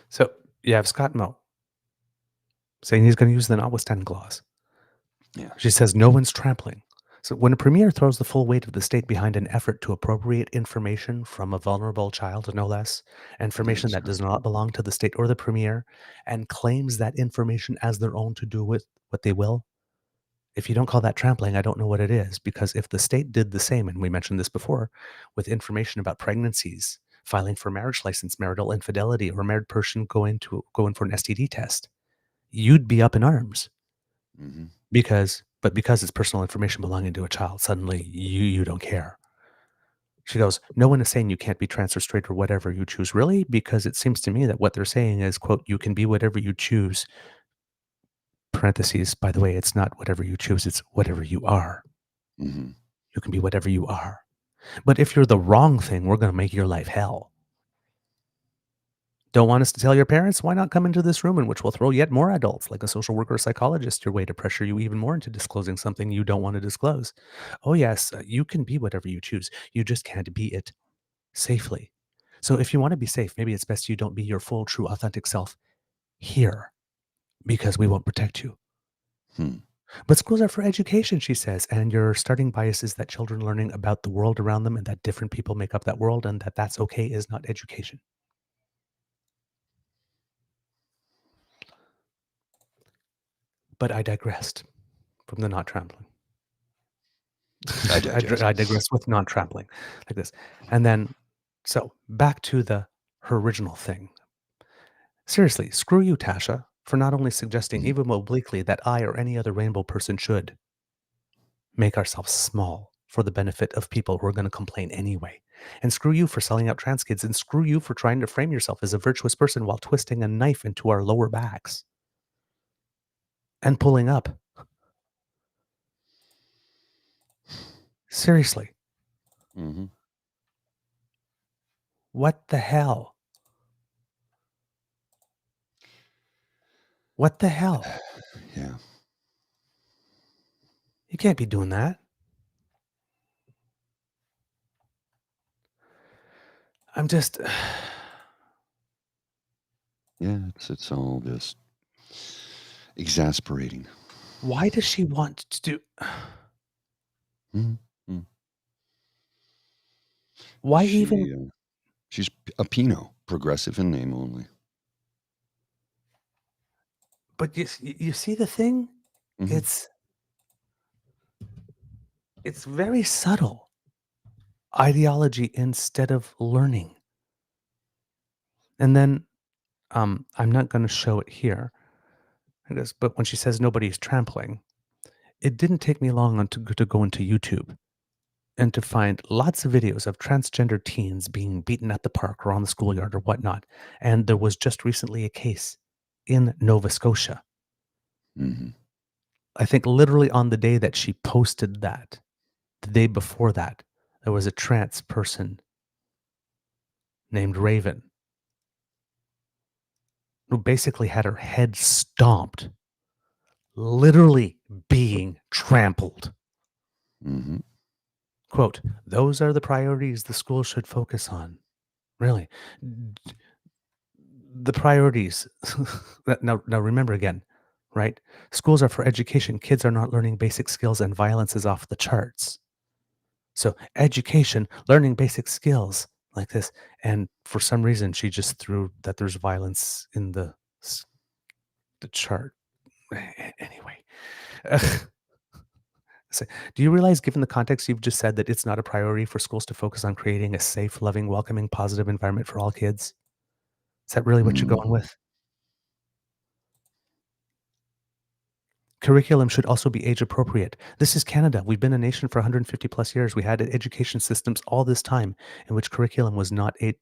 So you have Scott Moe saying he's going to use the notwithstanding clause. Yeah. She says no one's trampling. So when a premier throws the full weight of the state behind an effort to appropriate information from a vulnerable child, no less, information that does not belong to the state or the premier, and claims that information as their own to do with what they will, if you don't call that trampling, I don't know what it is. Because if the state did the same, and we mentioned this before, with information about pregnancies, filing for marriage license, marital infidelity, or a married person going for an STD test, you'd be up in arms. Mm-hmm. Because it's personal information belonging to a child, suddenly you don't care. She goes, no one is saying you can't be trans or straight or whatever you choose, really, because it seems to me that what they're saying is, quote, you can be whatever you choose. Parentheses, by the way, it's not whatever you choose, it's whatever you are. Mm-hmm. You can be whatever you are. But if you're the wrong thing, we're going to make your life hell. Don't want us to tell your parents? Why not come into this room in which we'll throw yet more adults, like a social worker or psychologist, your way to pressure you even more into disclosing something you don't want to disclose? Oh, yes, you can be whatever you choose. You just can't be it safely. So if you want to be safe, maybe it's best you don't be your full, true, authentic self here, because we won't protect you. But schools are for education, she says, and your starting bias is that children learning about the world around them and that different people make up that world and that that's okay is not education. But I digressed from the not trampling. I digress with not trampling like this. And then, so back to her original thing. Seriously, screw you, Tasha, for not only suggesting even obliquely that I or any other rainbow person should make ourselves small for the benefit of people who are going to complain anyway. And screw you for selling out trans kids, and screw you for trying to frame yourself as a virtuous person while twisting a knife into our lower backs and pulling up. Seriously. Mm-hmm. What the hell? What the hell? Yeah. You can't be doing that. I'm just... Yeah, it's all just... Exasperating. Why does she want to do? Mm-hmm. Why even? She's a Pinot, progressive in name only. But you see the thing? Mm-hmm. It's very subtle. Ideology instead of learning. And then I'm not going to show it here, but when she says nobody's trampling, it didn't take me long to go into YouTube and to find lots of videos of transgender teens being beaten at the park or on the schoolyard or whatnot. And there was just recently a case in Nova Scotia. Mm-hmm. I think literally on the day that she posted that, the day before that, there was a trans person named Raven who basically had her head stomped, literally being trampled. Mm-hmm. Quote, those are the priorities the school should focus on. Really. The priorities. Now remember again, right? Schools are for education. Kids are not learning basic skills, and violence is off the charts. So education, learning basic skills like this. And for some reason, she just threw that there's violence in the chart. Anyway. So, do you realize, given the context you've just said, that it's not a priority for schools to focus on creating a safe, loving, welcoming, positive environment for all kids? Is that really what you're going with? Curriculum should also be age appropriate. This is Canada. We've been a nation for 150 plus years. We had education systems all this time in which curriculum was not a.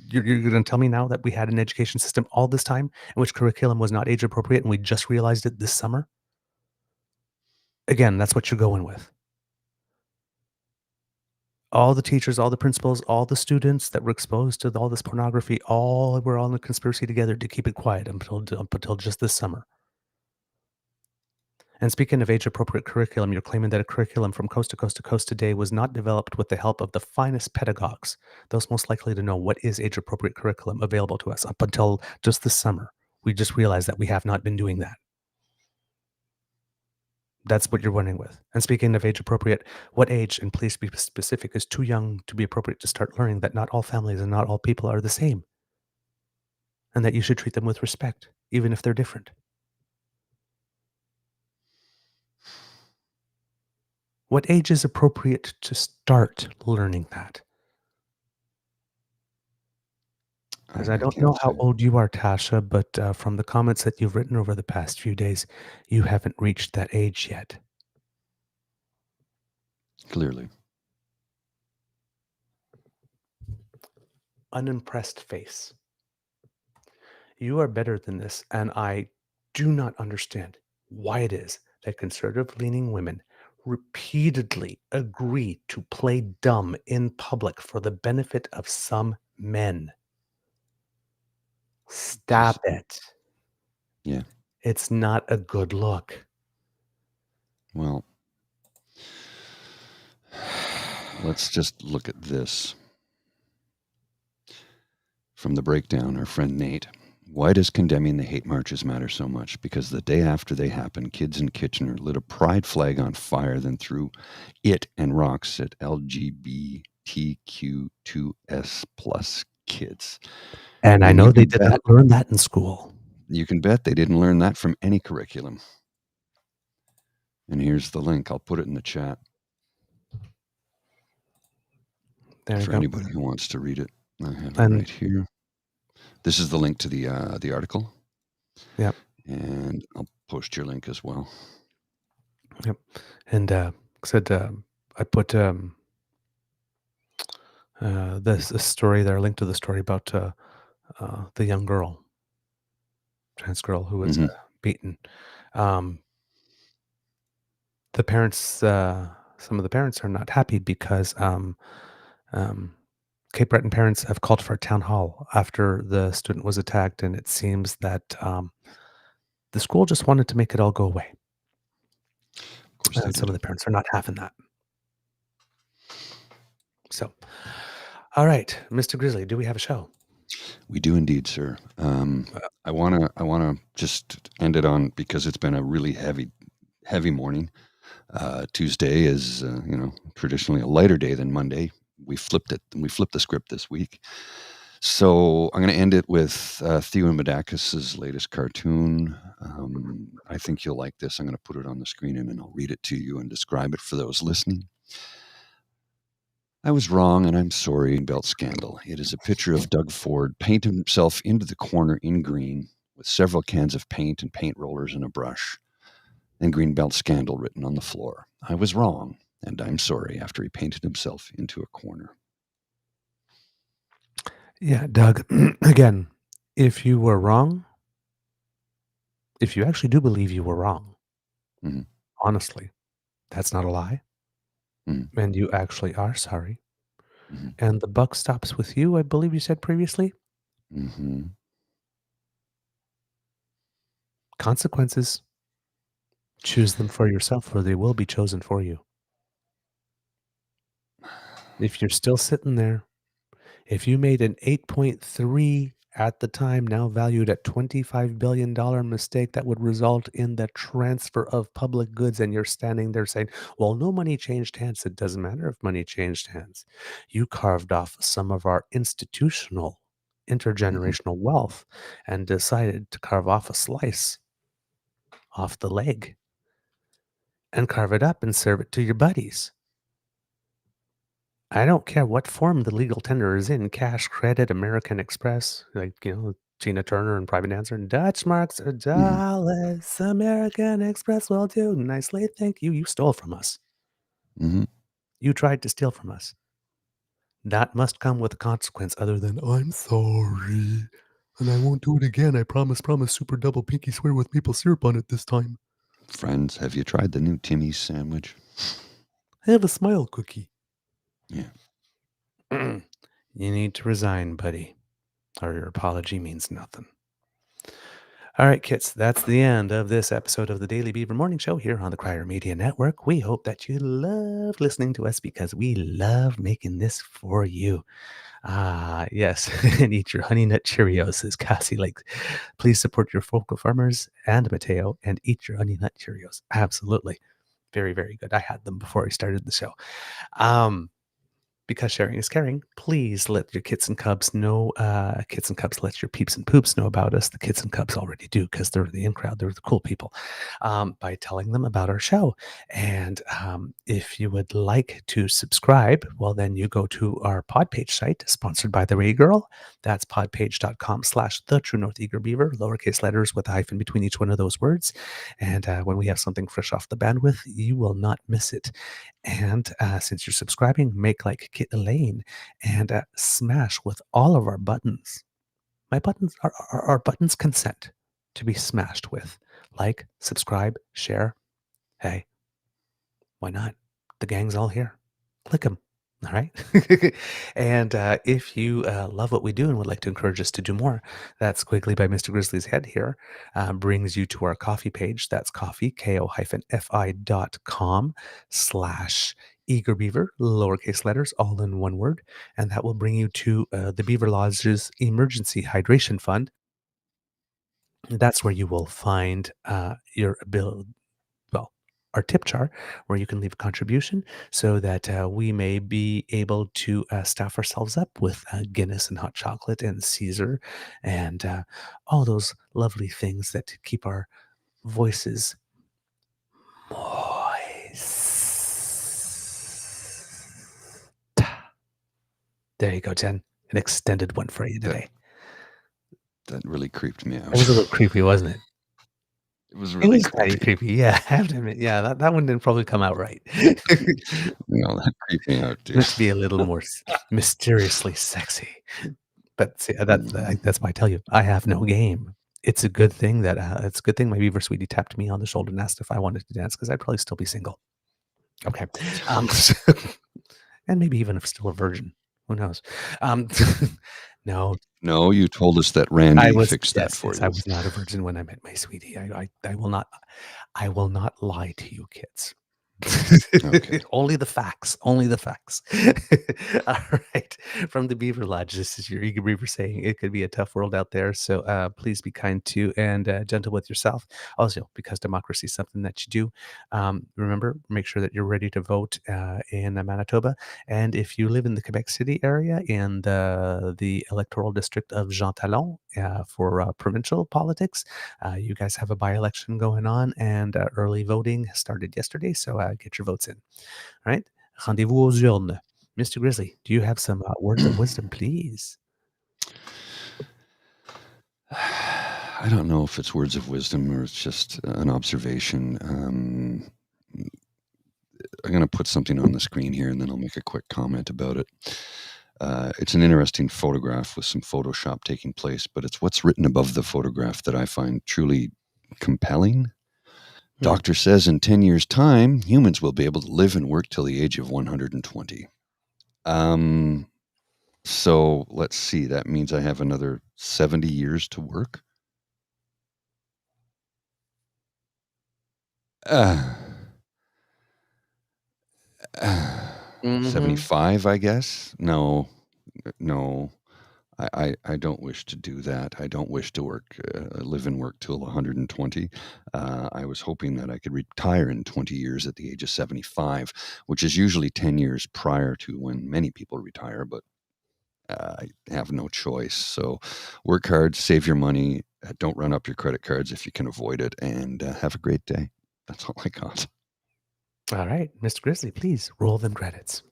You're going to tell me now that we had an education system all this time in which curriculum was not age appropriate and we just realized it this summer? Again, that's what you're going with. All the teachers, all the principals, all the students that were exposed to all this pornography, all were all in a conspiracy together to keep it quiet until just this summer. And speaking of age-appropriate curriculum, you're claiming that a curriculum from coast to coast to coast today was not developed with the help of the finest pedagogues, those most likely to know what is age-appropriate curriculum available to us up until just this summer. We just realized that we have not been doing that. That's what you're running with. And speaking of age appropriate, what age, and please be specific, is too young to be appropriate to start learning that not all families and not all people are the same, and that you should treat them with respect, even if they're different? What age is appropriate to start learning that? Because I don't can't know how say. old you are, Tasha, but from the comments that you've written over the past few days, you haven't reached that age yet. Clearly. Unimpressed face. You are better than this, and I do not understand why it is that conservative-leaning women repeatedly agree to play dumb in public for the benefit of some men. Stop it. Yeah. It's not a good look. Well, let's just look at this. From the breakdown, our friend Nate. Why does condemning the hate marches matter so much? Because the day after they happened, kids in Kitchener lit a pride flag on fire, then threw it and rocks at LGBTQ2S plus kids. And I And know you they can did bet, not learn that in school. you can bet they didn't learn that from any curriculum. And here's the link. I'll put it in the chat There you for go. anybody who wants to read it. I have it And right here. This is the link to the article. Yep. And I'll post your link as well. Yep. And said I put this story there, a link to the story about the young girl, trans girl who was beaten. The parents, some of the parents are not happy because Cape Breton parents have called for a town hall after the student was attacked, and it seems that the school just wanted to make it all go away. Of course they Some of did. the parents are not having that. So, all right, Mr. Grizzly, do we have a show? We do indeed, sir. I wanna just end it on because it's been a really heavy morning. Tuesday is traditionally a lighter day than Monday. We flipped it. We flipped the script this week. So I'm going to end it with Theo and Medakis's latest cartoon. I think you'll like this. I'm going to put it on the screen and then I'll read it to you and describe it for those listening. I was wrong and I'm sorry. Belt scandal. It is a picture of Doug Ford painting himself into the corner in green with several cans of paint and paint rollers and a brush. And Greenbelt scandal written on the floor. I was wrong and I'm sorry after he painted himself into a corner. Yeah, Doug, again, if you were wrong, if you actually do believe you were wrong, Mhm. honestly, that's not a lie, Mhm. and you actually are sorry, Mhm. and the buck stops with you, I believe you said previously. Mhm. Consequences, choose them for yourself, or they will be chosen for you. If you're still sitting there, if you made an 8.3 at the time, now valued at $25 billion mistake that would result in the transfer of public goods, and you're standing there saying, well, no money changed hands. It doesn't matter if money changed hands. You carved off some of our institutional, Mhm. intergenerational wealth and decided to carve off a slice off the leg and carve it up and serve it to your buddies. I don't care what form the legal tender is in, cash, credit, American Express, Tina Turner and Private Dancer, and Dutch marks or Mhm. dollars, American Express will do nicely, thank you. You stole from us. Mhm. You tried to steal from us. That must come with a consequence other than, I'm sorry, and I won't do it again. I promise, super double pinky swear with maple syrup on it this time. Friends, have you tried the new Timmy's sandwich? I have a smile cookie. Yeah. You need to resign, buddy, or your apology means nothing. All right, kids, that's the end of this episode of the Daily Beaver Morning Show here on the Crier Media Network. We hope that you love listening to us because we love making this for you. Ah, yes, and eat your Honey Nut Cheerios, says Cassie. Like, please support your local farmers and Mateo and eat your Honey Nut Cheerios. Absolutely. Very, very good. I had them before I started the show. Because sharing is caring, please let your kits and cubs know. Kits and cubs, let your peeps and poops know about us. The kits and cubs already do because they're the in crowd. They're the cool people. By telling them about our show. And if you would like to subscribe, well, then you go to our Podpage site, sponsored by the Ray Girl. That's podpage.com/the True North Eager Beaver, lowercase letters with a hyphen between each one of those words. And when we have something fresh off the bandwidth, you will not miss it. And since you're subscribing, make like Kit Elaine and smash with all of our buttons. My buttons, our buttons consent to be smashed with. Like, subscribe, share. Hey, why not? The gang's all here. Click them. All right. And if you love what we do and would like to encourage us to do more, that Squiggly by Mr. Grizzly's Head here brings you to our coffee page. That's coffee, ko-fi.com/eagerbeaver, lowercase letters, all in one word. And that will bring you to the Beaver Lodge's Emergency Hydration Fund. That's where you will find your ability. Well, our tip jar where you can leave a contribution so that we may be able to staff ourselves up with Guinness and hot chocolate and Caesar and all those lovely things that keep our voices moist. There you go, Jen. An extended one for you today. That really creeped me out. It was a little creepy, wasn't it? It was It really was kind of creepy. creepy. Yeah, I have to admit. Yeah, that one didn't probably come out right. No, that creeped me out, dude. Meant to be a little more mysteriously sexy. But see, that's why I tell you, I have no game. It's a good thing that it's a good thing my Beaver sweetie tapped me on the shoulder and asked if I wanted to dance because I'd probably still be single. Okay, and maybe even if still a virgin. Who knows? Um, no, No, you told us that I Randy was fixed that for I you. was not a virgin when I met my sweetie. I will not lie to you, kids. Okay. Only the facts. Only the facts. All right. From the Beaver Lodge, this is your Eager Beaver saying it could be a tough world out there. So please be kind to and gentle with yourself. Also, because democracy is something that you do, remember, make sure that you're ready to vote in Manitoba. And if you live in the Quebec City area in the electoral district of Jean Talon for provincial politics, you guys have a by-election going on, and early voting started yesterday, so get your votes in. All right? Rendez-vous aux urnes. Mr. Grizzly, do you have some words of wisdom, please? I don't know if it's words of wisdom or it's just an observation. I'm going to put something on the screen here and then I'll make a quick comment about it. It's an interesting photograph with some Photoshop taking place, but it's what's written above the photograph that I find truly compelling. Doctor says in 10 years' time, humans will be able to live and work till the age of 120. So let's see. That means I have another 70 years to work. 75, I guess. No. I don't wish to do that. I don't wish to work, live and work till 120. I was hoping that I could retire in 20 years at the age of 75, which is usually 10 years prior to when many people retire, but I have no choice. So work hard, save your money, don't run up your credit cards if you can avoid it, and have a great day. That's all I got. All right, Mr. Grizzly, please roll them credits.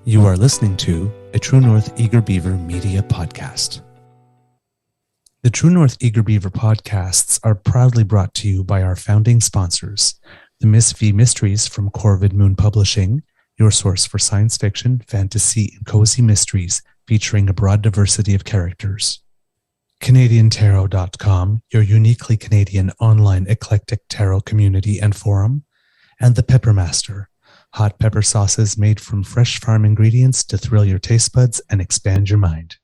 You are listening to a True North Eager Beaver Media Podcast. The True North Eager Beaver podcasts are proudly brought to you by our founding sponsors, the Miss V Mysteries from Corvid Moon Publishing, your source for science fiction, fantasy, and cozy mysteries featuring a broad diversity of characters. CanadianTarot.com, your uniquely Canadian online eclectic tarot community and forum, and The Peppermaster, hot pepper sauces made from fresh farm ingredients to thrill your taste buds and expand your mind.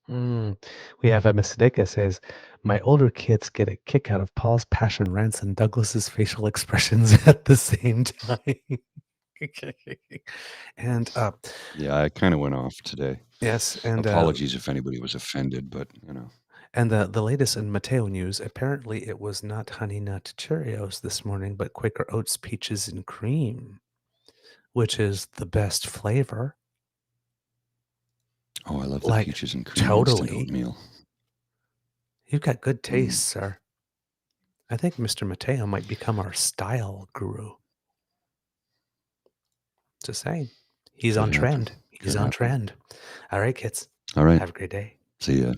We have Miss Sadeka says, my older kids get a kick out of Paul's passion rants and Douglas's facial expressions at the same time. And Yeah, I kind of went off today. yes, and apologies if anybody was offended, but you know. And the latest in Mateo news, apparently it was not Honey Nut Cheerios this morning, but Quaker Oats Peaches and Cream, which is the best flavor. Oh, I love the Like, peaches and cream totally. instant oatmeal. You've got good taste, sir. I think Mr. Mateo might become our style guru. Just saying. He's Could on happen. trend. He's Could on happen. trend. All right, kids. All right. Have a great day. See ya.